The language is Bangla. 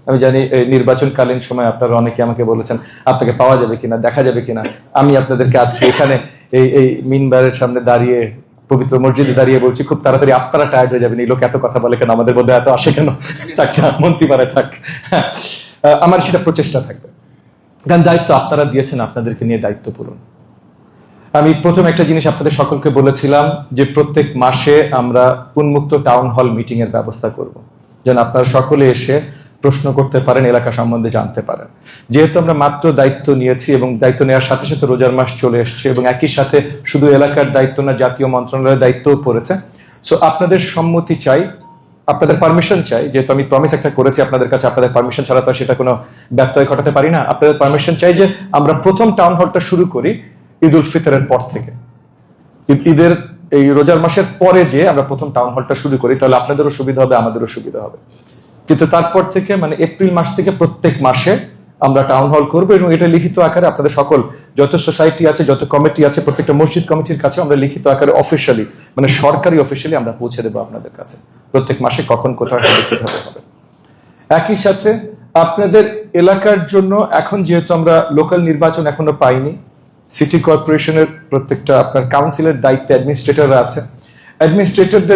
আমি জানি নির্বাচনকালীন সময় আপনারা অনেকে আমাকে বলেছেন আপনাকে পাওয়া যাবে কিনা, দেখা যাবে কিনা। আমি আপনাদেরকে আজকে এখানে এই মিনবারের সামনে দাঁড়িয়ে, পবিত্র মসজিদে দাঁড়িয়ে বলছি খুব তাড়াতাড়ি আপনারা টায়ার্ড হয়ে যাবেন, এই লোক এত কথা বলে কেন, আমাদের মধ্যে এত আসে কেন, থাক মন্ত্রী পারে থাক। আমার সেটা প্রচেষ্টা থাকবে, কারণ দায়িত্ব আপনারা দিয়েছেন, আপনাদেরকে নিয়ে দায়িত্ব পূরণ। আমি প্রথম একটা জিনিস আপনাদের সকলকে বলেছিলাম যে প্রত্যেক মাসে আমরা উন্মুক্ত টাউন হল মিটিং এর ব্যবস্থা করব, যেন আপনারা সকলে এসে প্রশ্ন করতে পারেন, এলাকা সম্বন্ধে জানতে পারেন। যেহেতু আমরা মাত্র দায়িত্ব নিয়েছি এবং দায়িত্ব নেওয়ার সাথে সাথে রোজার মাস চলে এসছে এবং একই সাথে শুধু এলাকার দায়িত্ব না, জাতীয় মন্ত্রণালয়ের দায়িত্বও পড়েছে। সো আপনাদের সম্মতি চাই, আপনাদের পারমিশন চাই, যেহেতু আমি প্রমিস একটা করেছি আপনাদের কাছে, আপনাদের পারমিশন ছাড়া তো সেটা কোনো ব্যত্যয় ঘটাতে পারি না। আপনাদের পারমিশন চাই যে আমরা প্রথম টাউন হলটা শুরু করি ঈদ উল ফিতরের পর থেকে, ঈদের এই রোজার মাসের পরে যে আমরা প্রথম টাউন হলটা শুরু করি, তাহলে আপনাদেরও সুবিধা হবে, আমাদেরও সুবিধা হবে। কিন্তু তারপর থেকে মানে এপ্রিল মাস থেকে প্রত্যেক মাসে আমরা টাউন হল করবো এবং এটা লিখিত আকারে আপনাদের সকল যত সোসাইটি আছে, যত কমিটি আছে, প্রত্যেকটা মসজিদ কমিটির কাছে আমরা লিখিত আকারে অফিসিয়ালি, মানে সরকারি অফিসিয়ালি আমরা পৌঁছে দেবো আপনাদের কাছে প্রত্যেক মাসে কখন কোথাও কিভাবে হবে। একই সাথে আপনাদের এলাকার জন্য এখন যেহেতু আমরা লোকাল নির্বাচন এখনো পাইনি, সিটি কর্পোরেশনের প্রত্যেকটা আপনার কাউন্সিলের দায়িত্বে অ্যাডমিনিস্ট্রেটররা আছে, অ্যাডমিনিস্ট্রেটরদের